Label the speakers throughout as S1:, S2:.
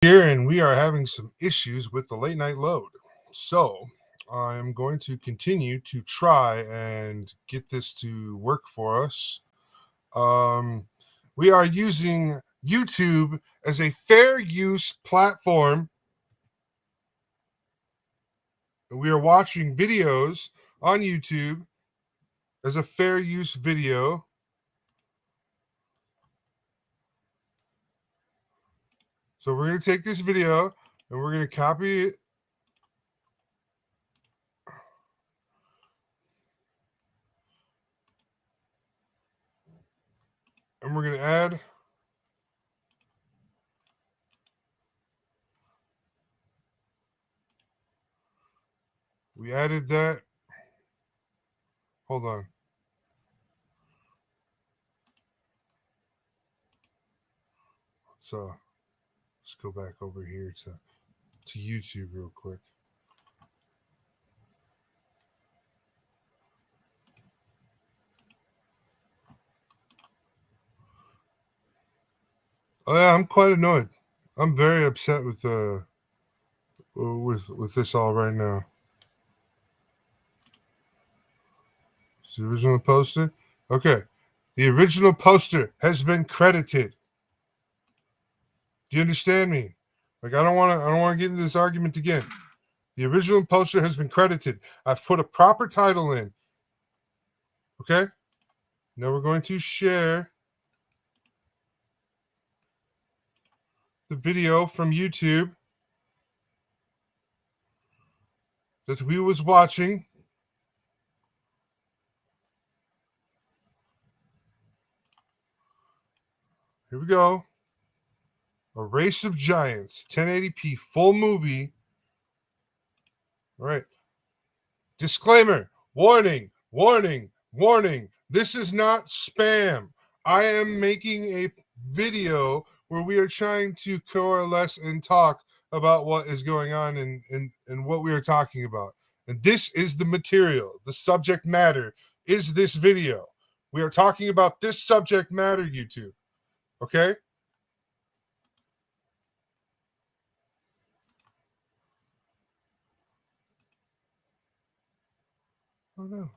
S1: Here, and we are having some issues with the late night load. So I'm going to continue to try and get this to work for us. We are using YouTube as a fair use platform. We are watching videos on YouTube as a fair use video. So we're going to take this video and we're going to copy it. And we're going to add. We added that. Hold on. So let's go back over here to YouTube real quick. Oh yeah, I'm quite annoyed. I'm very upset with this all right now. It's the original poster. Okay, the original poster has been credited. Do you understand me? Like I don't want to get into this argument again. The original poster has been credited. I've put a proper title in. Okay. Now we're going to share the video from YouTube that we was watching. Here we go. A Race of Giants, 1080p, full movie. All right. Disclaimer, warning, warning, warning. This is not spam. I am making a video where we are trying to coalesce and talk about what is going on and what we are talking about. And this is the material. The subject matter is this video. We are talking about this subject matter, YouTube. Okay? Oh no.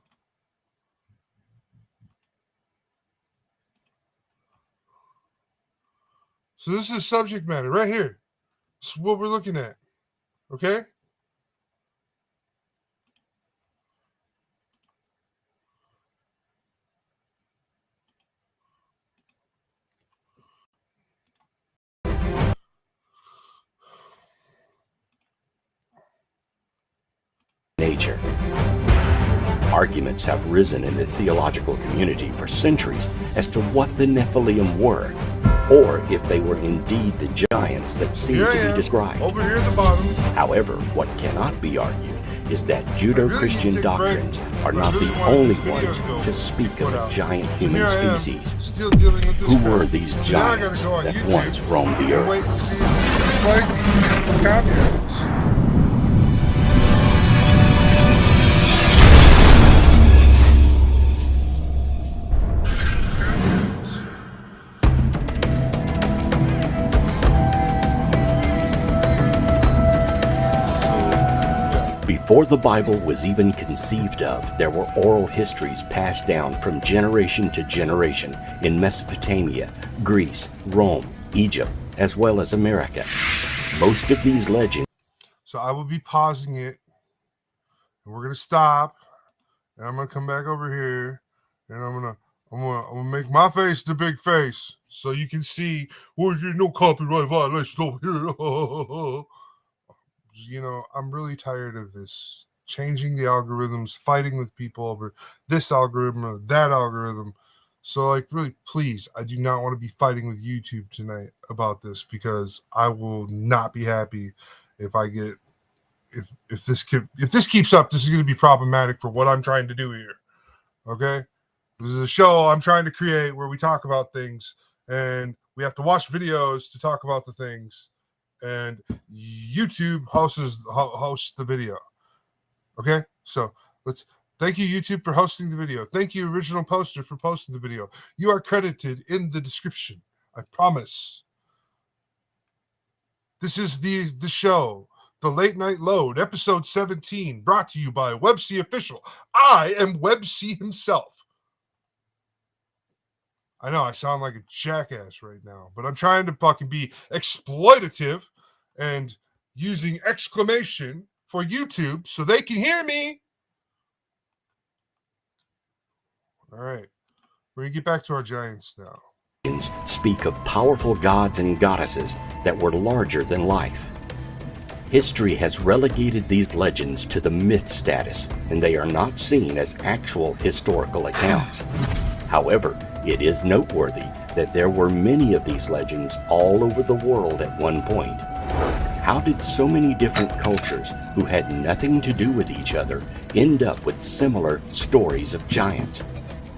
S1: So this is subject matter right here. This is what we're looking at. Okay?
S2: Nature. Arguments have risen in the theological community for centuries as to what the Nephilim were, or if they were indeed the giants that seem to be described.
S1: Over here at the bottom.
S2: However, what cannot be argued is that Judeo-Christian doctrines are not the only ones to speak of a giant human species. Who were these giants that once roamed the earth?
S1: Wait and see. Like copyrights.
S2: Before the Bible was even conceived of, there were oral histories passed down from generation to generation in Mesopotamia, Greece, Rome, Egypt, as well as America. Most of these legends.
S1: So I will be pausing it, and we're gonna stop, and I'm gonna come back over here, and I'm gonna make my face the big face so you can see. Well, there's no copyright violations over here. You know, I'm really tired of this changing the algorithms, fighting with people over this algorithm or that algorithm. So, like, really, please, I do not want to be fighting with YouTube tonight about this because I will not be happy if I get if this keeps up. This is going to be problematic for what I'm trying to do here. Okay, this is a show I'm trying to create where we talk about things and we have to watch videos to talk about the things. And YouTube hosts the video. Okay, so thank you, YouTube, for hosting the video. Thank you, Original Poster, for posting the video. You are credited in the description. I promise. This is the show, the Late Night Load, episode 17, brought to you by WebC Official. I am WebC himself. I know I sound like a jackass right now, but I'm trying to fucking be exploitative and using exclamation for YouTube so they can hear me. All right, we're going to get back to our giants now.
S2: Speak of powerful gods and goddesses that were larger than life. History has relegated these legends to the myth status, and they are not seen as actual historical accounts. However, it is noteworthy that there were many of these legends all over the world at one point. How did so many different cultures who had nothing to do with each other end up with similar stories of giants?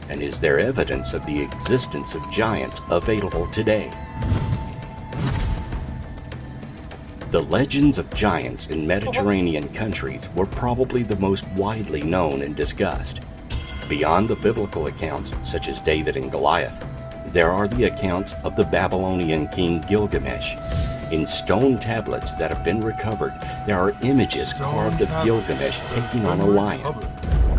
S2: And is there evidence of the existence of giants available today? The legends of giants in Mediterranean countries were probably the most widely known and discussed. Beyond the biblical accounts, such as David and Goliath, there are the accounts of the Babylonian king Gilgamesh. In stone tablets that have been recovered, there are images carved of Gilgamesh taking on a lion.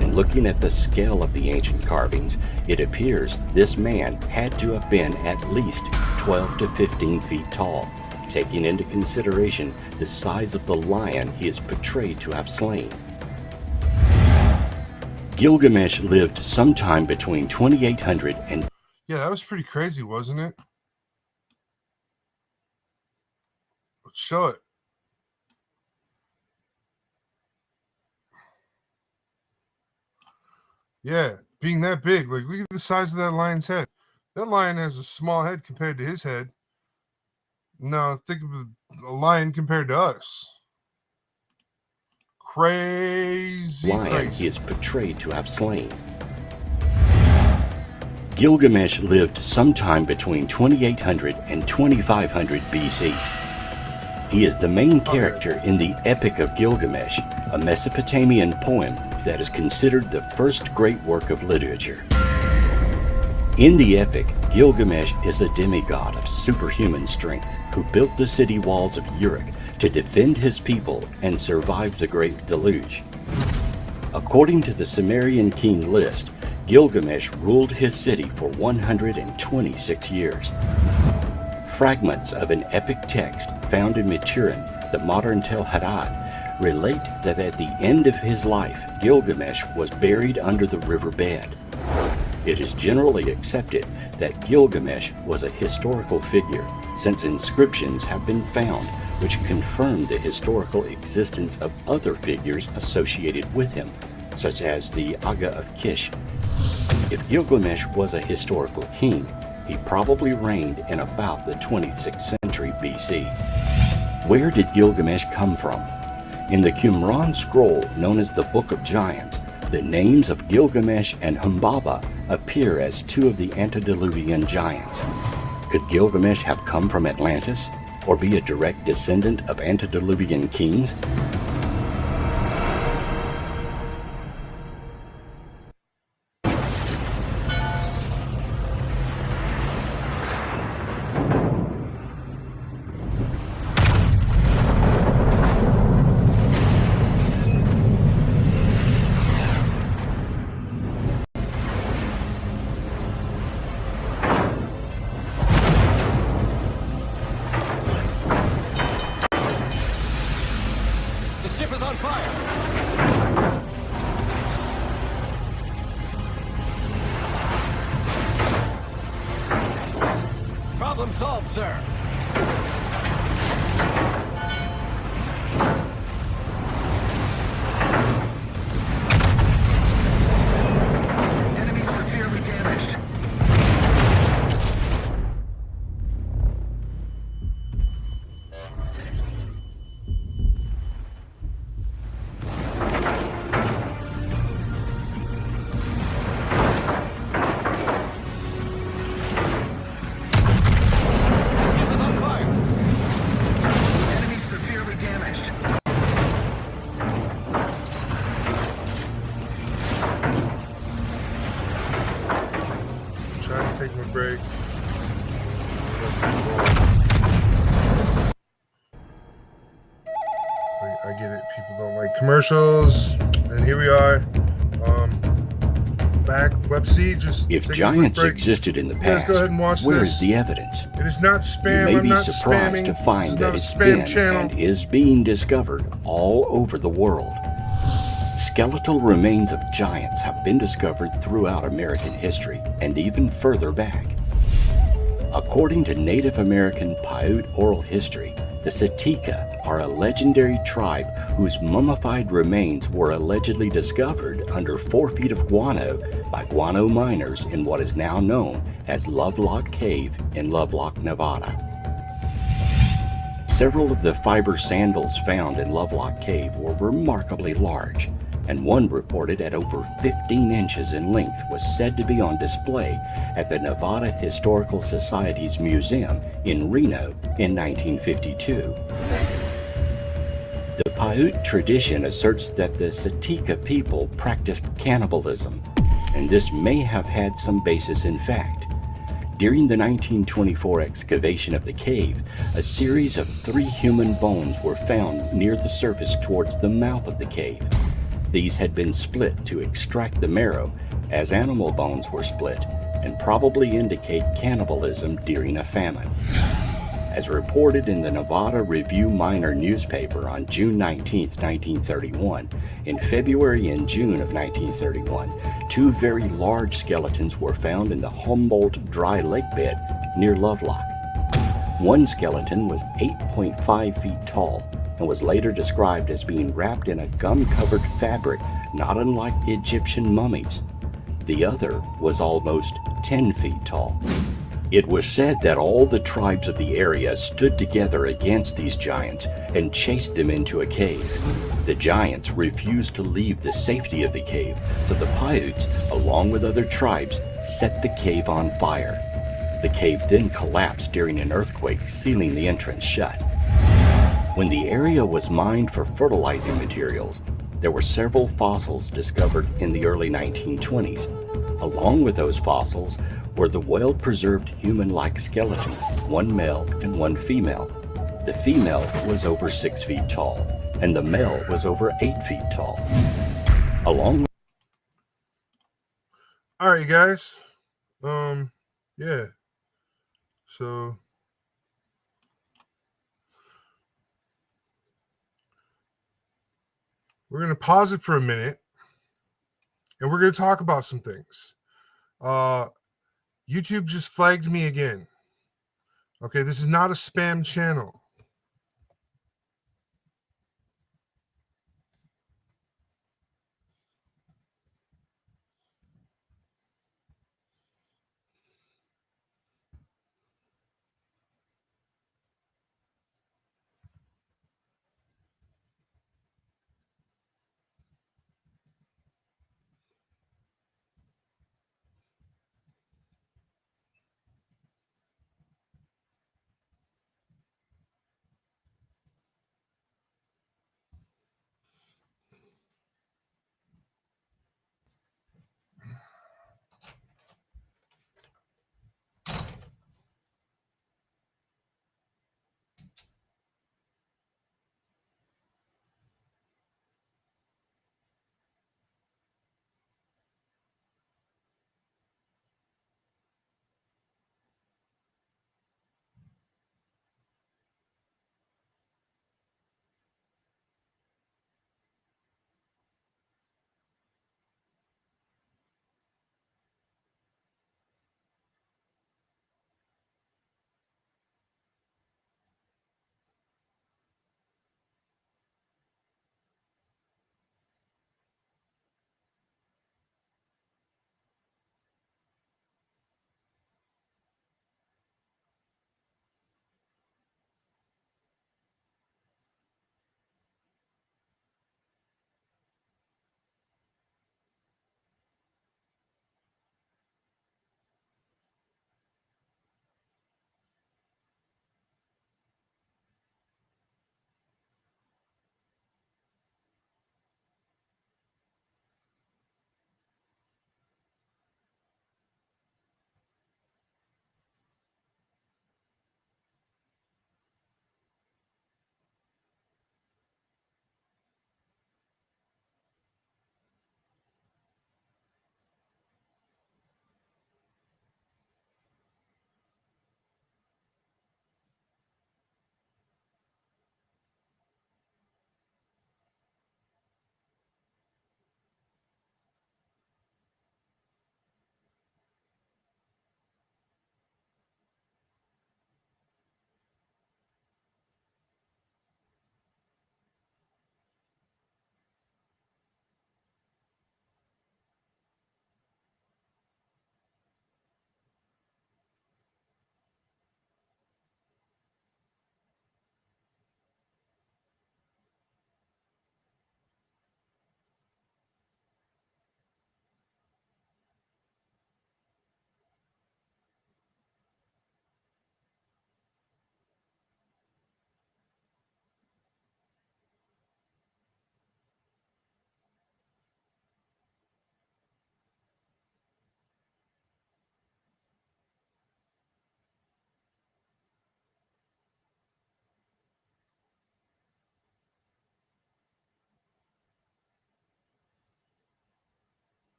S2: And looking at the scale of the ancient carvings, it appears this man had to have been at least 12 to 15 feet tall, taking into consideration the size of the lion he is portrayed to have slain. Gilgamesh lived sometime between 2800 and...
S1: Yeah, that was pretty crazy, wasn't it? Let's show it. Yeah, being that big, like look at the size of that lion's head. That lion has a small head compared to his head. No, think of a lion compared to us. Crazy.
S2: Lion he is portrayed to have slain. Gilgamesh lived sometime between 2800 and 2500 BC. He is the main character in the Epic of Gilgamesh, a Mesopotamian poem that is considered the first great work of literature. In the epic, Gilgamesh is a demigod of superhuman strength who built the city walls of Uruk to defend his people and survive the Great Deluge. According to the Sumerian king list, Gilgamesh ruled his city for 126 years. Fragments of an epic text found in Maturin, the modern Tel Hadad, relate that at the end of his life, Gilgamesh was buried under the riverbed. It is generally accepted that Gilgamesh was a historical figure, since inscriptions have been found which confirm the historical existence of other figures associated with him, such as the Aga of Kish. If Gilgamesh was a historical king, he probably reigned in about the 26th century BC. Where did Gilgamesh come from? In the Qumran scroll known as the Book of Giants, the names of Gilgamesh and Humbaba appear as two of the antediluvian giants. Could Gilgamesh have come from Atlantis, or be a direct descendant of antediluvian kings?
S3: Problem solved, sir. Enemy severely damaged. Ship
S1: I get it. People don't like commercials. And here we are. Back. Websy, just
S2: If
S1: take a quick
S2: giants
S1: break.
S2: existed in the
S1: You guys
S2: past,
S1: go ahead and watch
S2: where
S1: this.
S2: is the evidence?
S1: It is not spam.
S2: You may
S1: I'm
S2: be
S1: not
S2: surprised
S1: spamming.
S2: to find
S1: This
S2: that
S1: is
S2: it's
S1: not a spam
S2: been
S1: channel.
S2: and is being discovered all over the world. Skeletal remains of giants have been discovered throughout American history and even further back. According to Native American Paiute oral history, the Sitka are a legendary tribe whose mummified remains were allegedly discovered under 4 feet of guano by guano miners in what is now known as Lovelock Cave in Lovelock, Nevada. Several of the fiber sandals found in Lovelock Cave were remarkably large, and one reported at over 15 inches in length was said to be on display at the Nevada Historical Society's museum in Reno in 1952. The Paiute tradition asserts that the Sitka people practiced cannibalism, and this may have had some basis in fact. During the 1924 excavation of the cave, a series of 3 human bones were found near the surface towards the mouth of the cave. These had been split to extract the marrow, as animal bones were split, and probably indicate cannibalism during a famine. As reported in the Nevada Review-Minor newspaper on June 19, 1931, in February and June of 1931, 2 very large skeletons were found in the Humboldt dry lake bed near Lovelock. One skeleton was 8.5 feet tall and was later described as being wrapped in a gum-covered fabric not unlike Egyptian mummies. The other was almost 10 feet tall. It was said that all the tribes of the area stood together against these giants and chased them into a cave. The giants refused to leave the safety of the cave, so the Paiutes, along with other tribes, set the cave on fire. The cave then collapsed during an earthquake, sealing the entrance shut. When the area was mined for fertilizing materials, there were several fossils discovered in the early 1920s. Along with those fossils were the well-preserved human-like skeletons, 1 male and 1 female. The female was over 6 feet tall, and the male was over 8 feet tall. Along
S1: All right, you guys. Yeah. So we're gonna pause it for a minute, and we're gonna talk about some things. YouTube just flagged me again. Okay, this is not a spam channel.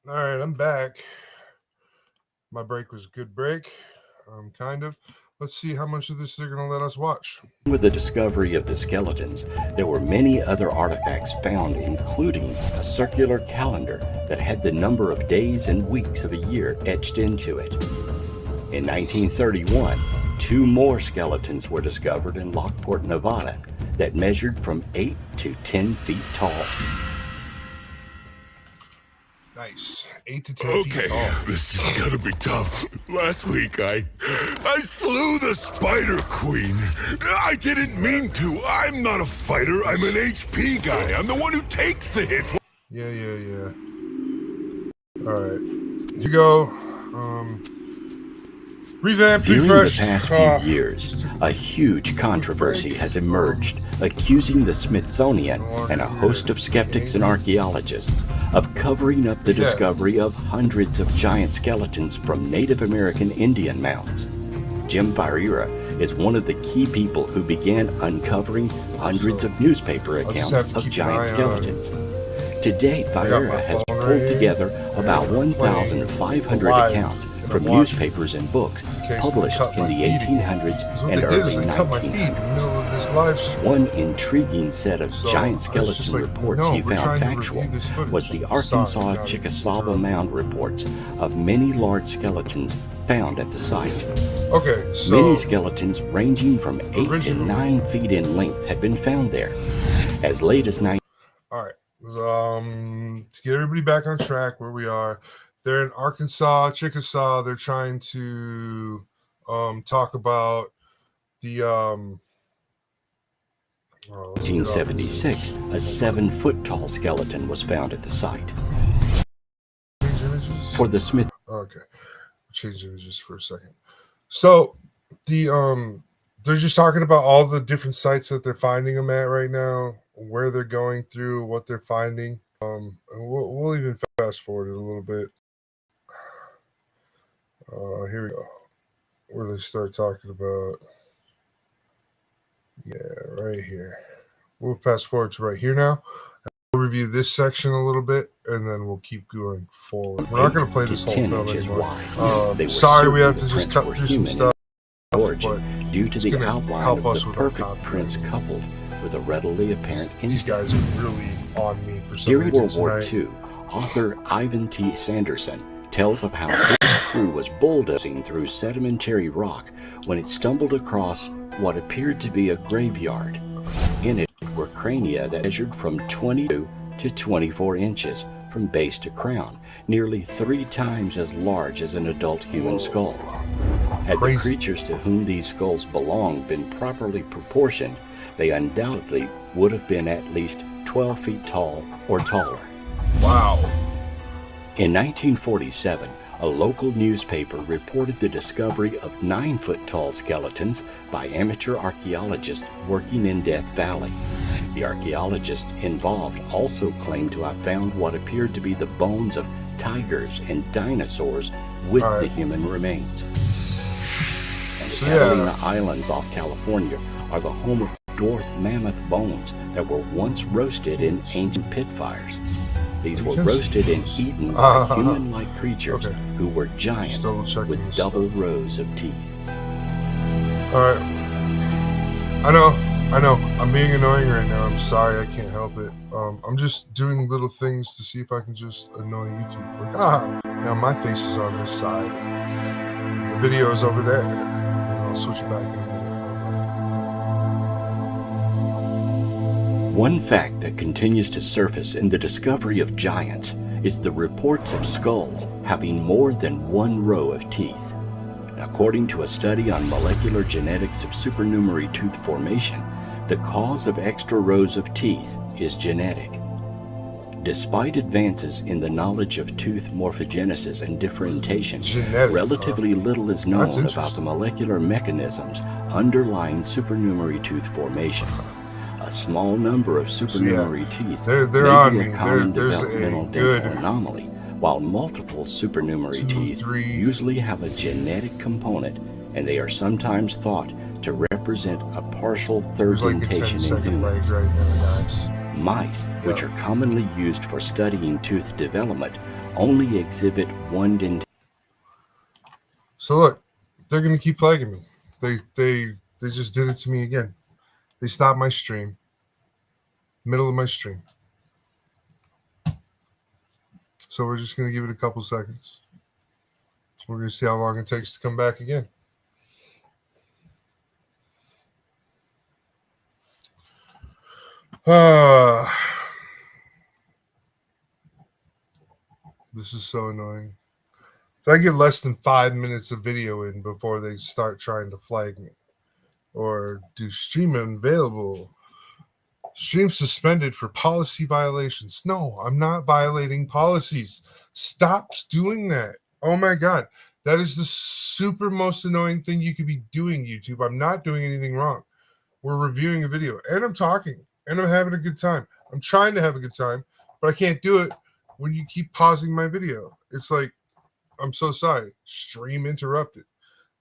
S1: All right, I'm back. My break was a good break, kind of. Let's see how much of this they're going to let us watch.
S2: With the discovery of the skeletons, there were many other artifacts found, including a circular calendar that had the number of days and weeks of a year etched into it. In 1931, 2 more skeletons were discovered in Lockport, Nevada, that measured from 8 to 10 feet tall.
S1: Nice. 8 to 10 feet
S4: Okay,
S1: tall.
S4: this is gonna be tough. Last week, I slew the Spider Queen. I didn't mean to. I'm not a fighter. I'm an HP guy. I'm the one who takes the hits.
S1: Yeah. All right. Here you go. Revamped,
S2: During
S1: refreshed.
S2: the past few years, a huge controversy has emerged accusing the Smithsonian and a host of skeptics and archaeologists of covering up the discovery of hundreds of giant skeletons from Native American Indian mounds. Jim Ferreira is one of the key people who began uncovering hundreds of newspaper accounts of giant skeletons. To date, Ferreira has pulled together about 1,500 accounts from newspapers and books published in the 1800s and early 1900s. One intriguing set of giant skeleton reports he found factual was the Arkansas Chickasaw Mound reports of many large skeletons found at the site.
S1: Okay, so
S2: many skeletons ranging from 8 to 9 feet in length had been found there. As late as
S1: All right. To get everybody back on track where we are, they're in Arkansas, Chickasaw. They're trying to talk about the
S2: 1976, a 7-foot tall skeleton was found at the site. For the Smith.
S1: Okay, change images for a second. So the they're just talking about all the different sites that they're finding them at right now, where they're going through, what they're finding. And we'll even fast forward it a little bit. Here we go, where they start talking about. Yeah, right here. We'll fast forward to right here now. We'll review this section a little bit, and then we'll keep going forward. We're not going to play this whole film anymore. Sorry, we have to just cut through some stuff.
S2: Origin, due to the outline of the perfect prints coupled with a readily apparent
S1: These guys are really on me for some
S2: During
S1: reason
S2: World War
S1: tonight.
S2: II, author Ivan T. Sanderson tells of how his crew was bulldozing through sedimentary rock when it stumbled across what appeared to be a graveyard. In it were crania that measured from 22 to 24 inches from base to crown, nearly 3 times as large as an adult human skull. Had the creatures to whom these skulls belonged been properly proportioned, they undoubtedly would have been at least 12 feet tall or taller.
S1: Wow.
S2: In 1947, a local newspaper reported the discovery of 9-foot-tall skeletons by amateur archaeologists working in Death Valley. The archaeologists involved also claimed to have found what appeared to be the bones of tigers and dinosaurs with the human remains. And the Catalina Islands off California are the home of dwarf mammoth bones that were once roasted in ancient pit fires. These were roasted and eaten by human-like creatures who were giants with double rows of teeth.
S1: All right. I know. I'm being annoying right now. I'm sorry. I can't help it. I'm just doing little things to see if I can just annoy YouTube. Like, now my face is on this side. The video is over there. I'll switch it back in a minute.
S2: One fact that continues to surface in the discovery of giants is the reports of skulls having more than 1 row of teeth. According to a study on molecular genetics of supernumerary tooth formation, the cause of extra rows of teeth is genetic. Despite advances in the knowledge of tooth morphogenesis and differentiation, relatively little is known about the molecular mechanisms underlying supernumerary tooth formation. A small number of supernumerary teeth may be a common developmental dental anomaly, while multiple supernumerary teeth usually have a genetic component, and they are sometimes thought to represent a partial third dentation in humans.
S1: Right now, guys.
S2: Mice, which are commonly used for studying tooth development, only exhibit one dentation.
S1: So look, they're gonna keep flagging me. They just did it to me again. They stopped my stream, middle of my stream. So we're just gonna give it a couple seconds. We're gonna see how long it takes to come back again. This is so annoying. So I get less than 5 minutes of video in before they start trying to flag me or do stream unavailable, stream suspended for policy violations. No, I'm not violating policies. Stop doing that. Oh my God. That is the super most annoying thing you could be doing, YouTube. I'm not doing anything wrong. We're reviewing a video and I'm talking and I'm having a good time. I'm trying to have a good time, but I can't do it when you keep pausing my video. It's like, I'm so sorry. Stream interrupted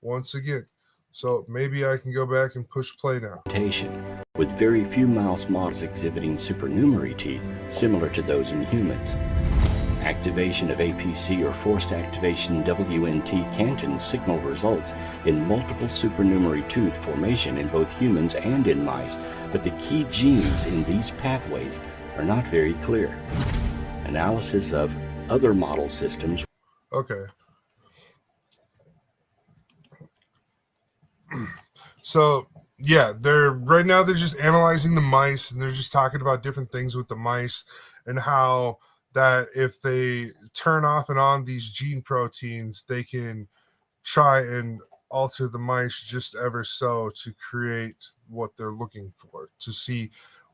S1: once again. So maybe I can go back and push play now.
S2: With very few mouse models exhibiting supernumerary teeth similar to those in humans. Activation of APC or forced activation WNT Canton signal results in multiple supernumerary tooth formation in both humans and in mice, but the key genes in these pathways are not very clear. Analysis of other model systems.
S1: Okay. So yeah, they're just analyzing the mice and they're just talking about different things with the mice and how that if they turn off and on these gene proteins, they can try and alter the mice just ever so to create what they're looking for, to see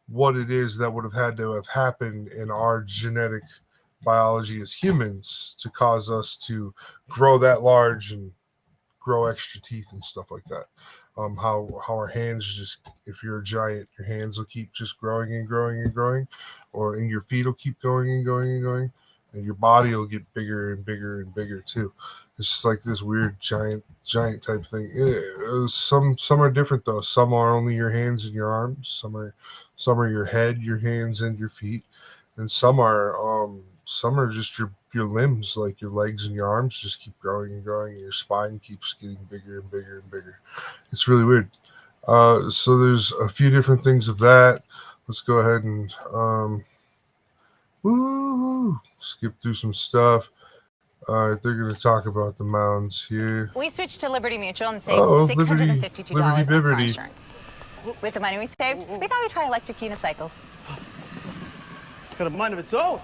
S1: what it is that would have had to have happened in our genetic biology as humans to cause us to grow that large and grow extra teeth and stuff like that. How our hands just, if you're a giant, your hands will keep just growing and growing and growing, and your feet will keep going and going and going, and your body will get bigger and bigger and bigger too. It's just like this weird giant type thing. Some are different though. Some are only your hands and your arms. Some are your head, your hands, and your feet, and some are just your limbs, like your legs and your arms just keep growing and growing, and your spine keeps getting bigger and bigger and bigger. It's really weird. So there's a few different things of that. Let's go ahead and skip through some stuff. All right, they're going to talk about the mounds here.
S5: We switched to Liberty Mutual and saved $652 on car insurance. With the money we saved, we thought we'd try electric unicycles.
S6: It's got a mind of its own.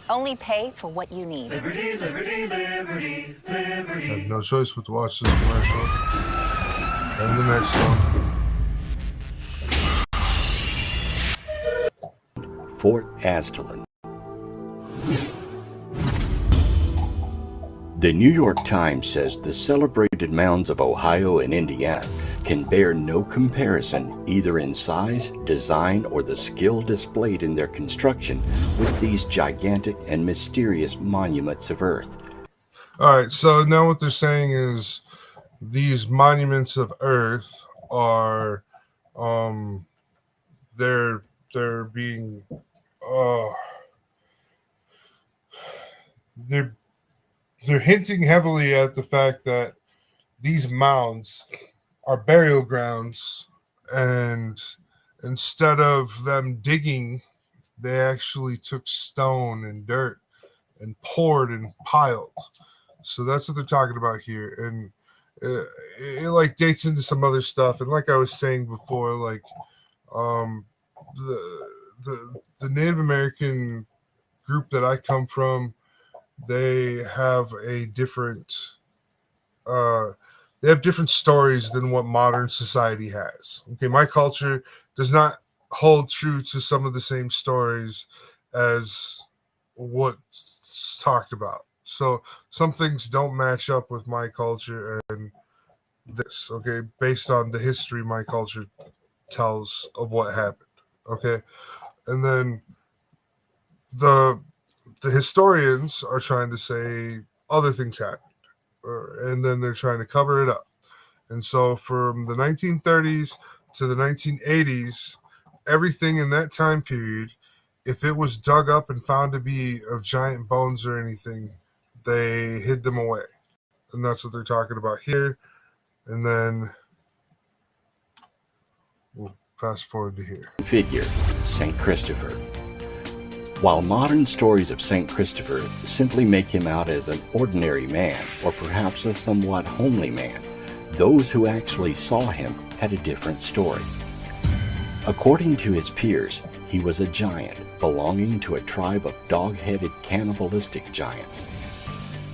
S5: Only pay for what you need.
S3: Liberty, liberty, liberty, liberty.
S1: I have no choice but to watch this commercial and the next one.
S2: Fort Aztalan. The New York Times says the celebrated mounds of Ohio and Indiana can bear no comparison either in size, design, or the skill displayed in their construction with these gigantic and mysterious monuments of Earth.
S1: All right, so now what they're saying is these monuments of Earth are they're being they're hinting heavily at the fact that these mounds are burial grounds, and instead of them digging, they actually took stone and dirt and poured and piled. So that's what they're talking about here, and it like dates into some other stuff. And like I was saying before, like the Native American group that I come from, they have a different stories than what modern society has. Okay, my culture does not hold true to some of the same stories as what's talked about. So some things don't match up with my culture and this, okay, based on the history my culture tells of what happened. Okay. And then the historians are trying to say other things happened, and then they're trying to cover it up. And so from the 1930s to the 1980s, everything in that time period if it was dug up and found to be of giant bones or anything, they hid them away. And that's what they're talking about here. And then we'll fast forward to here.
S2: Figure, St. Christopher. While modern stories of St. Christopher simply make him out as an ordinary man, or perhaps a somewhat homely man, those who actually saw him had a different story. According to his peers, he was a giant belonging to a tribe of dog-headed cannibalistic giants.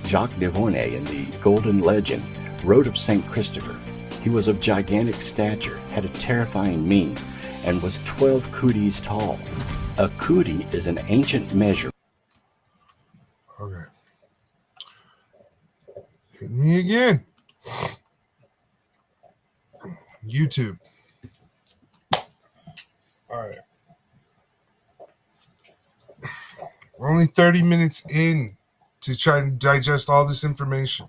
S2: Jacques de Vornay in the Golden Legend wrote of St. Christopher. He was of gigantic stature, had a terrifying mien, and was 12 cooties tall. A cootie is an ancient measure.
S1: Okay. Hit me again. YouTube. All right. We're only 30 minutes in to try and digest all this information.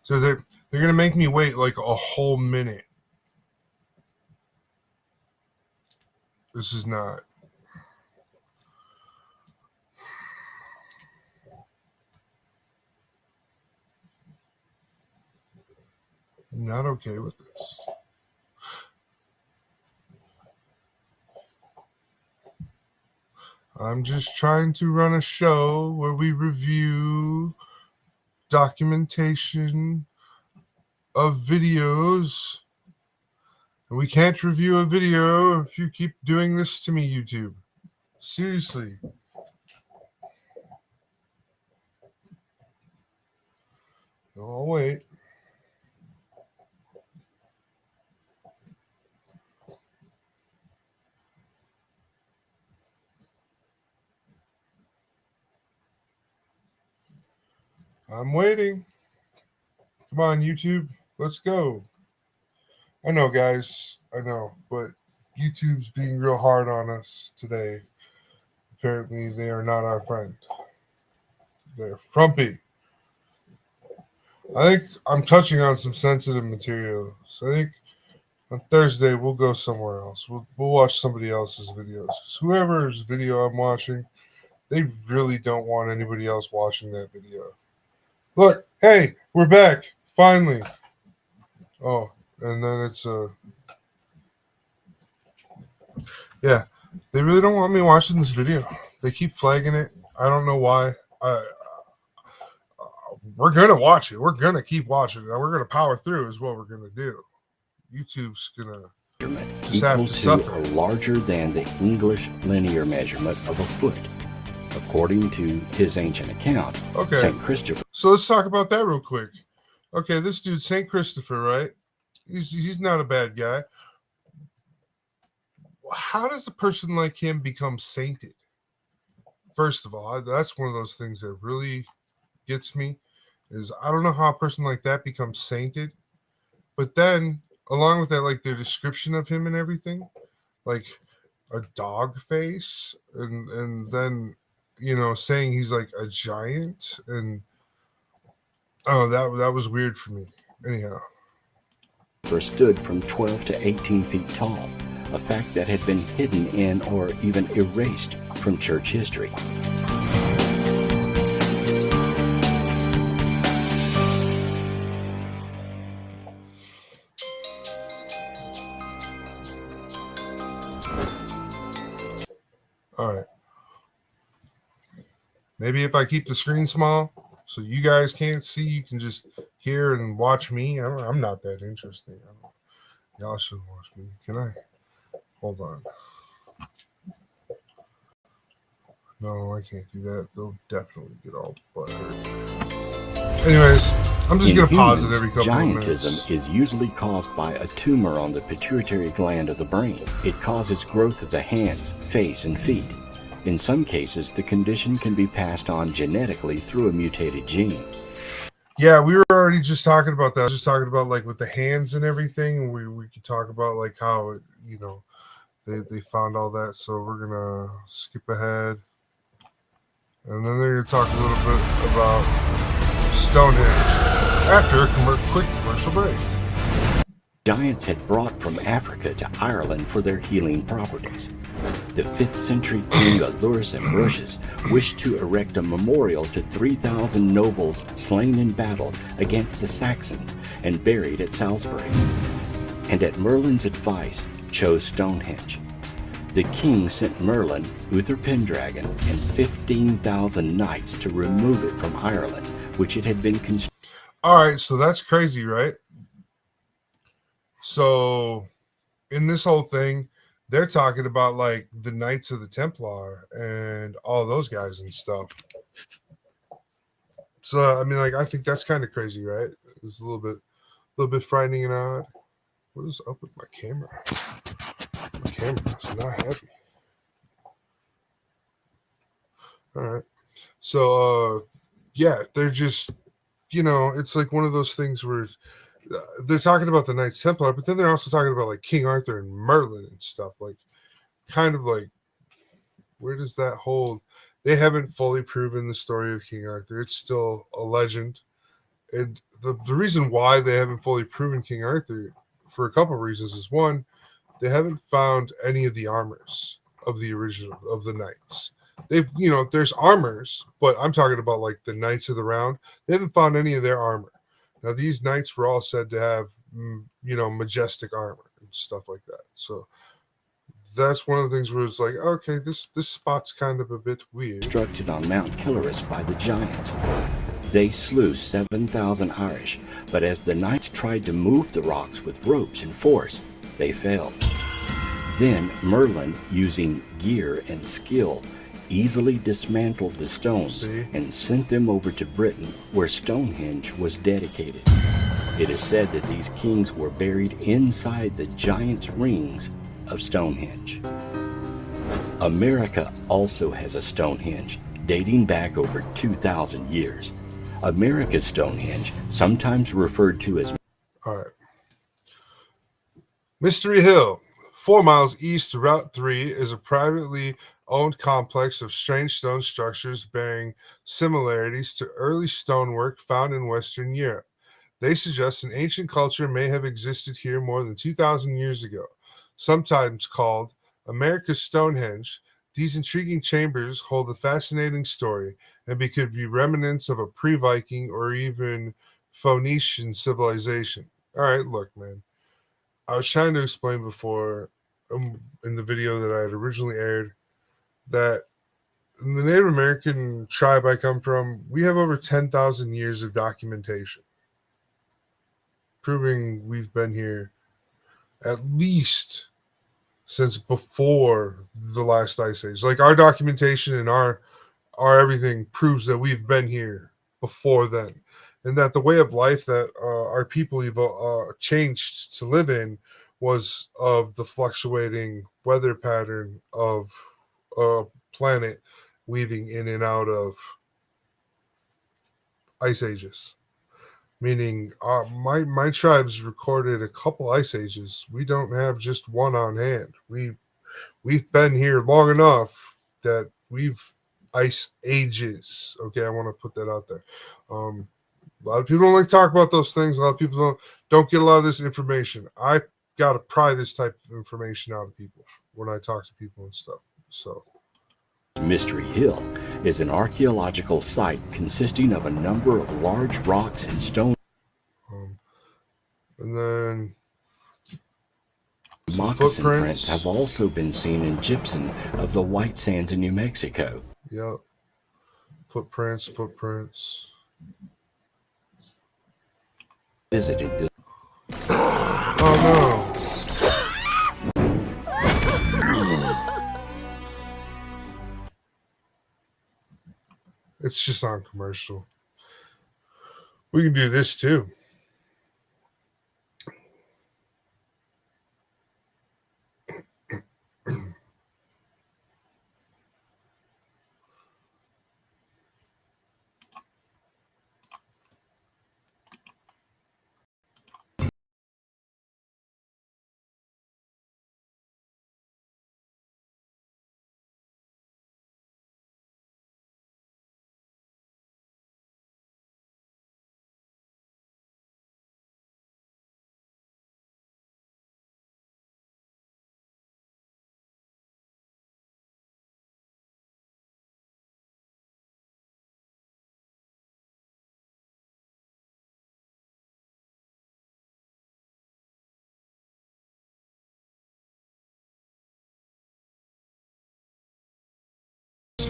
S1: So they're gonna make me wait like a whole minute. This is not. I'm not okay with this. I'm just trying to run a show where we review documentation of videos. And we can't review a video if you keep doing this to me, YouTube. Seriously. I'll wait. I'm waiting. Come on, YouTube. Let's go. I know, guys. I know. But YouTube's being real hard on us today. Apparently, they are not our friend. They're frumpy. I think I'm touching on some sensitive material. So I think on Thursday, we'll go somewhere else. We'll watch somebody else's videos. 'Cause whoever's video I'm watching, they really don't want anybody else watching that video. Look, hey, we're back. Finally. Oh, and then it's yeah, they really don't want me watching this video. They keep flagging it. I don't know why. We're gonna watch it. We're gonna keep watching it. We're gonna power through. Is what we're gonna do. YouTube's gonna just have
S2: equal
S1: to
S2: to
S1: suffer.
S2: or larger than the English linear measurement of a foot. According to his ancient account,
S1: Okay.
S2: St. Christopher.
S1: So let's talk about that real quick. Okay, this dude, St. Christopher, right? He's not a bad guy. How does a person like him become sainted? First of all, that's one of those things that really gets me. Is I don't know how a person like that becomes sainted, but then along with that, like their description of him and everything, like a dog face, and then saying he's like a giant, and oh, that was weird for me. Anyhow,
S2: Stood from 12 to 18 feet tall, a fact that had been hidden in or even erased from church history.
S1: all right. Maybe if I keep the screen small so you guys can't see, you can just hear and watch me. I'm not that interesting. Y'all should watch me. Can I? Hold on. No, I can't do that. They'll definitely get all butthurt. Anyways, I'm just going to pause it every couple of minutes.
S2: Giantism is usually caused by a tumor on the pituitary gland of the brain. It causes growth of the hands, face, and feet. In some cases, the condition can be passed on genetically through a mutated gene.
S1: Yeah, we were already just talking about that. Just talking about like with the hands and everything. We could talk about like how they found all that. So we're gonna skip ahead, And then they're going to talk a little bit about Stonehenge after a quick commercial break.
S2: Giants had brought from Africa to Ireland for their healing properties. The 5th century king Alurus Ambrosius wished to erect a memorial to 3,000 nobles slain in battle against the Saxons and buried at Salisbury, and at Merlin's advice chose Stonehenge. The king sent Merlin, Uther Pendragon, and 15,000 knights to remove it from Ireland, which it had been constructed.
S1: All right, so that's crazy, right? So in this whole thing, they're talking about like the Knights of the Templar and all those guys and stuff. So I mean, like, I think that's kind of crazy, right? It's a little bit frightening and odd. What is up with my camera? My camera's not happy. All right. So yeah, they're just, it's like one of those things where they're talking about the Knights Templar, but then they're also talking about like King Arthur and Merlin and stuff. Like, kind of like, where does that hold? They haven't fully proven the story of King Arthur. It's still a legend. And the reason why they haven't fully proven King Arthur, for a couple of reasons, is one, they haven't found any of the armors of the original of the knights. They've, there's armors, but I'm talking about like the Knights of the Round. They haven't found any of their armor. Now, these knights were all said to have, majestic armor and stuff like that. So that's one of the things where it's like, okay, this spot's kind of a bit weird.
S2: Constructed on Mount Killarus by the giants. They slew 7,000 Irish, but as the knights tried to move the rocks with ropes and force, they failed. Then Merlin, using gear and skill, easily dismantled the stones and sent them over to Britain, where Stonehenge was dedicated. It is said that these kings were buried inside the giants' rings of Stonehenge. America also has a Stonehenge dating back over 2,000 years. America's Stonehenge, sometimes referred to as...
S1: All right. Mystery Hill, 4 miles east of Route 3, is a privately owned complex of strange stone structures bearing similarities to early stonework found in Western Europe. They suggest an ancient culture may have existed here more than 2,000 years ago. Sometimes called America's Stonehenge, these intriguing chambers hold a fascinating story and could be remnants of a pre-Viking or even Phoenician civilization. All right, look, man. I was trying to explain before in the video that I had originally aired that in the Native American tribe I come from, we have over 10,000 years of documentation proving we've been here at least since before the last ice age. Like, our documentation and our everything proves that we've been here before then, and that the way of life that our people changed to live in was of the fluctuating weather pattern of a planet weaving in and out of ice ages. Meaning, my tribe's recorded a couple ice ages. We don't have just one on hand. We've been here long enough that we've ice ages. Okay, I want to put that out there. A lot of people don't like to talk about those things. A lot of people don't get a lot of this information. I got to pry this type of information out of people when I talk to people and stuff. So,
S2: Mystery Hill is an archaeological site consisting of a number of large rocks and stone.
S1: And then
S2: Moccasin prints have also been seen in gypsum of the White Sands in New Mexico.
S1: Yep. Footprints.
S2: Visited this.
S1: Oh no. It's just on commercial. We can do this too.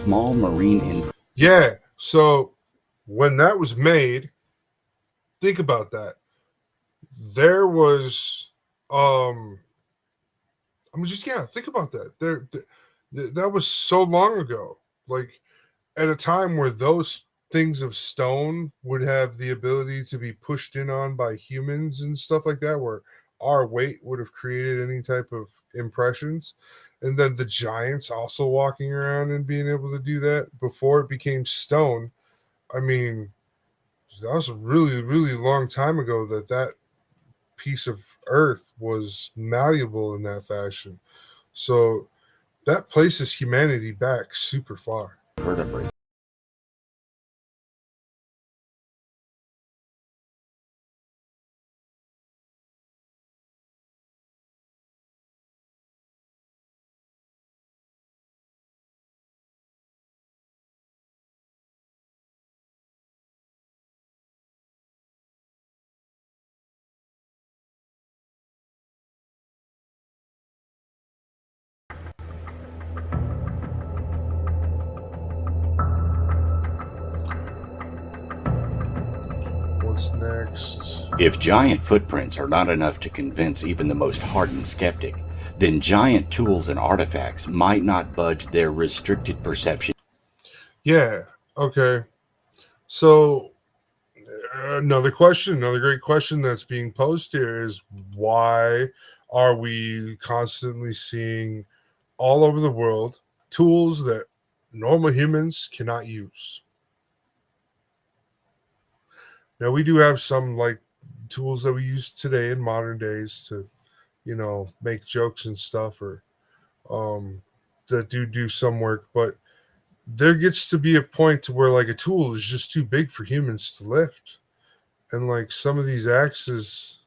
S2: small marine
S1: Yeah. So when that was made, think about that. There was, think about that. That was so long ago. Like at a time where those things of stone would have the ability to be pushed in on by humans and stuff like that, where our weight would have created any type of impressions. And then the giants also walking around and being able to do that before it became stone. I mean, that was a really, really long time ago that piece of earth was malleable in that fashion. So that places humanity back super far.
S2: vertebrae.
S1: What's next?
S2: If giant footprints are not enough to convince even the most hardened skeptic, then giant tools and artifacts might not budge their restricted perception.
S1: Yeah. Okay. So another great question that's being posed here is, why are we constantly seeing all over the world tools that normal humans cannot use? Now, we do have some like tools that we use today in modern days to, make jokes and stuff, or that do some work, but there gets to be a point to where like a tool is just too big for humans to lift. And like some of these axes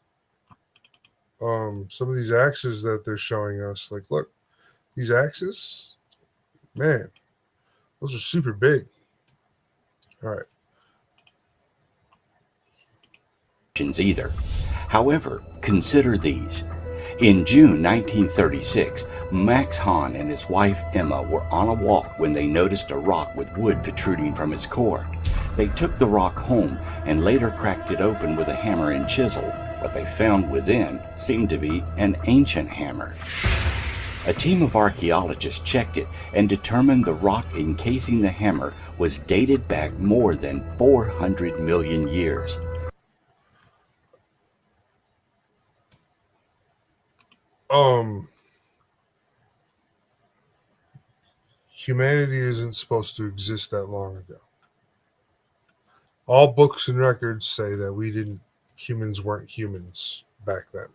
S1: that they're showing us, like, look, these axes, man, those are super big. All right.
S2: Either. However, consider these. In June 1936, Max Hahn and his wife Emma were on a walk when they noticed a rock with wood protruding from its core. They took the rock home and later cracked it open with a hammer and chisel. What they found within seemed to be an ancient hammer. A team of archaeologists checked it and determined the rock encasing the hammer was dated back more than 400 million years.
S1: Humanity isn't supposed to exist that long ago. All books and records say that humans weren't humans back then.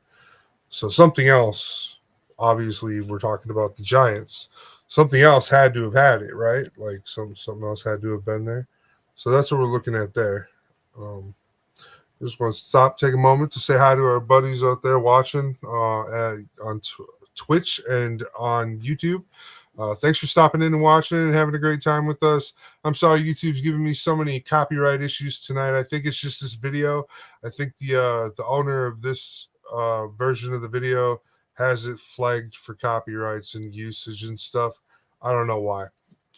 S1: So something else, obviously we're talking about the giants, something else had to have had it, right? Like something else had to have been there. So that's what we're looking at there. Just want to stop, take a moment to say hi to our buddies out there watching on Twitch and on YouTube. Thanks for stopping in and watching and having a great time with us. I'm sorry YouTube's giving me so many copyright issues tonight. I think it's just this video. I think the owner of this version of the video has it flagged for copyrights and usage and stuff. I don't know why.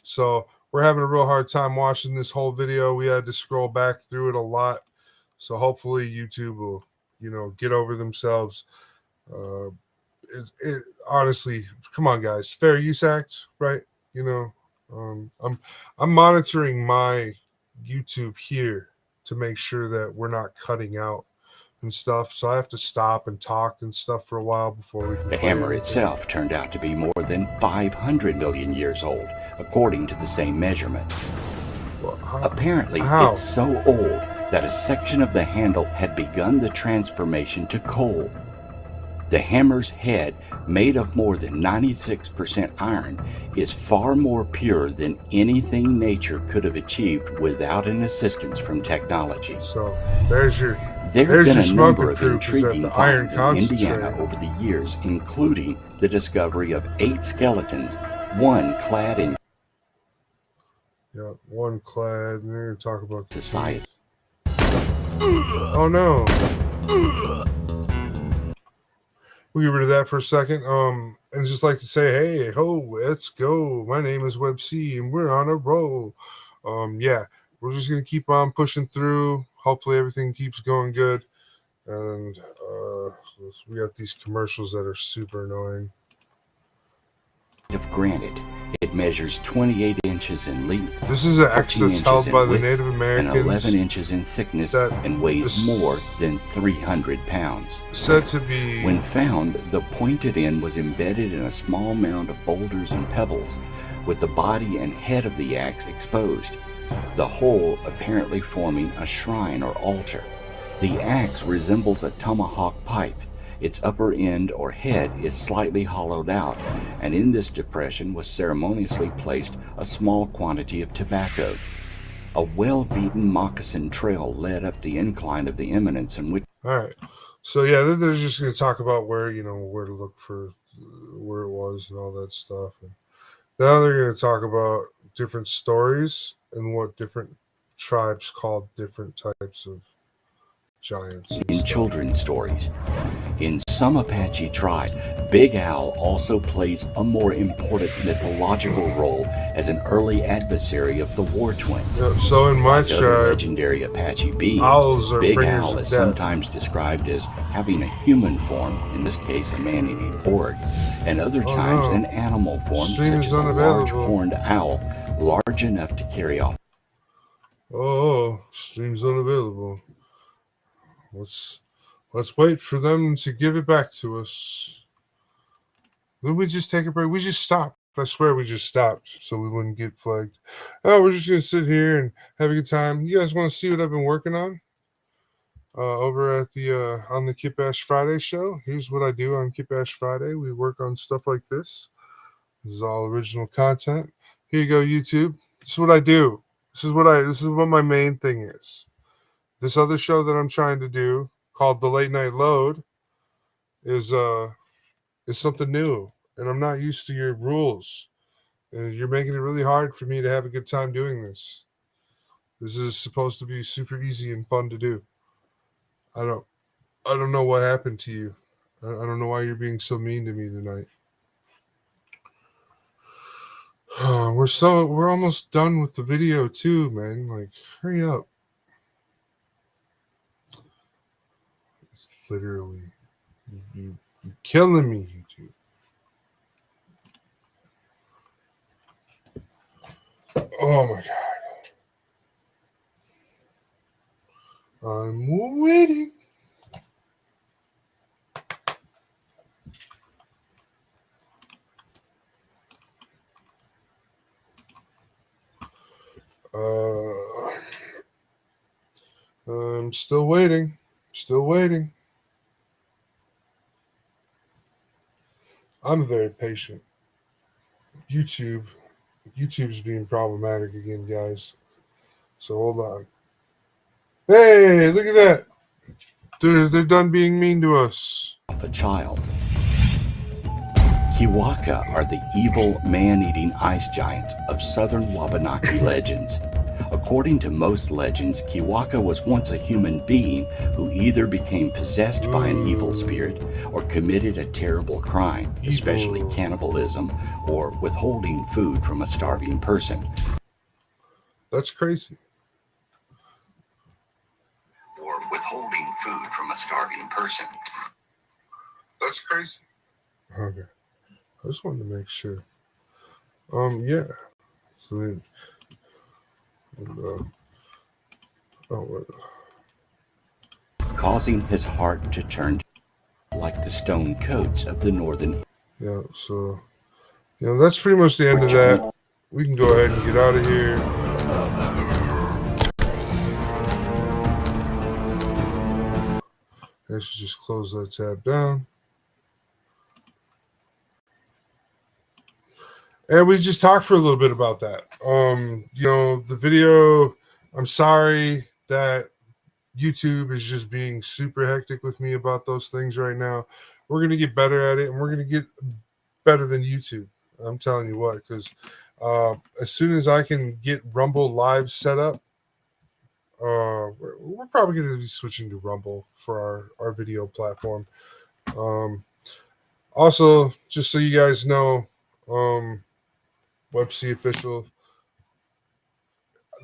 S1: So we're having a real hard time watching this whole video. We had to scroll back through it a lot. So hopefully YouTube will, get over themselves. Honestly, come on, guys, Fair Use Act, right? I'm monitoring my YouTube here to make sure that we're not cutting out and stuff. So I have to stop and talk and stuff for a while before we can.
S2: The hammer itself turned out to be more than 500 million years old, according to the same measurement.
S1: Well,
S2: Apparently, it's so old that a section of the handle had begun the transformation to coal. The hammer's head, made of more than 96% iron, is far more pure than anything nature could have achieved without an assistance from technology.
S1: So there's your
S2: There have been a number of
S1: proof
S2: intriguing
S1: that the iron
S2: finds in Indiana over the years, including the discovery of 8 skeletons, one clad in
S1: one clad. And they're going to talk about the
S2: society.
S1: Oh no. We'll get rid of that for a second. and just like to say, hey, ho, let's go. My name is Web C, and we're on a roll. Yeah, we're just gonna keep on pushing through. Hopefully, everything keeps going good. And we got these commercials that are super annoying.
S2: Of granite. It measures 28 inches in length.
S1: This is an axe that's held by the Native Americans,
S2: and 11 inches in thickness, and weighs more than 300 pounds.
S1: Said to be.
S2: When found, the pointed end was embedded in a small mound of boulders and pebbles, with the body and head of the axe exposed, the whole apparently forming a shrine or altar. The axe resembles a tomahawk pipe. Its upper end or head is slightly hollowed out, and in this depression was ceremoniously placed a small quantity of tobacco. A well-beaten moccasin trail led up the incline of the eminence in which...
S1: All right. So, yeah, they're just going to talk about where to look for where it was and all that stuff. And now they're going to talk about different stories and what different tribes called different types of giants.
S2: In children's stories. In some Apache tribe, Big Owl also plays a more important mythological role as an early adversary of the War Twins.
S1: So in my tribe,
S2: legendary Apache beings,
S1: owls are
S2: Big
S1: bringers
S2: Owl
S1: of
S2: is
S1: death.
S2: sometimes described as having a human form, in this case a man-eating orc, and other times an animal form,
S1: Stream
S2: such
S1: is
S2: as a
S1: unavailable.
S2: large horned owl, large enough to carry off.
S1: Oh, stream's unavailable. Let's wait for them to give it back to us. Did we just take a break? We just stopped. I swear we just stopped so we wouldn't get flagged. Oh, we're just going to sit here and have a good time. You guys want to see what I've been working on? Over at the on the Kip Ash Friday show. Here's what I do on Kip Ash Friday. We work on stuff like this. This is all original content. Here you go, YouTube. This is what I do. This is what my main thing is. This other show that I'm trying to do, called the Late Night Load, is something new, and I'm not used to your rules, and you're making it really hard for me to have a good time doing this. This is supposed to be super easy and fun to do. I don't know what happened to you. I don't know why you're being so mean to me tonight. We're almost done with the video too, man. Like, hurry up. It's literally you're killing me, YouTube. Oh my god. I'm waiting. I'm still waiting. Still waiting. I'm very patient. YouTube's being problematic again, guys. So hold on. Hey, look at that. They're done being mean to us.
S2: A child. Kiwaka are the evil man-eating ice giants of southern Wabanaki legends. According to most legends, Kiwaka was once a human being who either became possessed by an evil spirit or committed a terrible crime, especially cannibalism or withholding food from a starving person.
S1: That's crazy.
S2: Or withholding food from a starving person.
S1: That's crazy. Okay. I just wanted to make sure. Yeah. So then,
S2: causing his heart to turn like the stone coats of the northern.
S1: Yeah, so that's pretty much the end of that. We can go ahead and get out of here. Let's just close that tab down. And we just talked for a little bit about that. The video, I'm sorry that YouTube is just being super hectic with me about those things right now. We're going to get better at it, and we're going to get better than YouTube. I'm telling you what, because as soon as I can get Rumble Live set up, we're probably going to be switching to Rumble for our video platform. Also, just so you guys know, WebC official.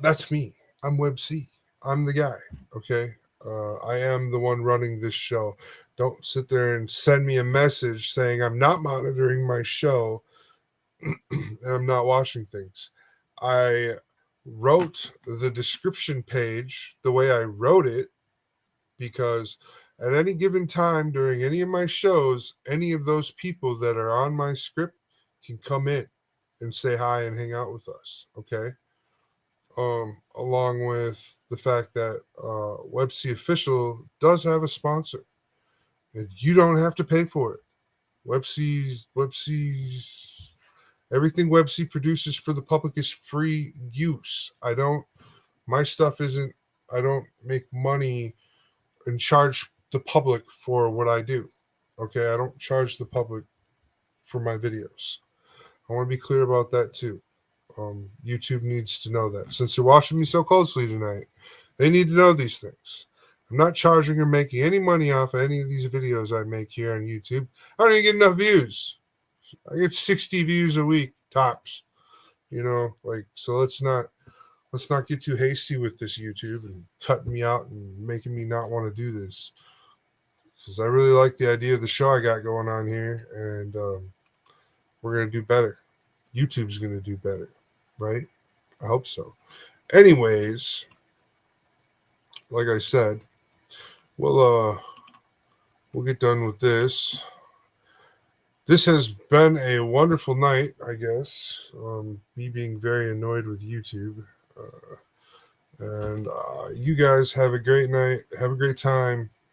S1: That's me. I'm WebC. I'm the guy. Okay. I am the one running this show. Don't sit there and send me a message saying I'm not monitoring my show and I'm not watching things. I wrote the description page the way I wrote it because at any given time during any of my shows, any of those people that are on my script can come in and say hi and hang out with us. Okay. Along with the fact that WebC Official does have a sponsor, and you don't have to pay for it. WebC's everything WebC produces for the public is free use. My stuff isn't. I don't make money and charge the public for what I do. Okay, I don't charge the public for my videos. I want to be clear about that too. YouTube needs to know that. Since you're watching me so closely tonight, they need to know these things. I'm not charging or making any money off of any of these videos I make here on YouTube. I don't even get enough views. I get 60 views a week, tops. So let's not get too hasty with this YouTube and cutting me out and making me not want to do this. Because I really like the idea of the show I got going on here, and we're going to do better. YouTube's going to do better, right? I hope so. Anyways, like I said, we'll get done with this. This has been a wonderful night, I guess. Me being very annoyed with YouTube. And you guys have a great night. Have a great time.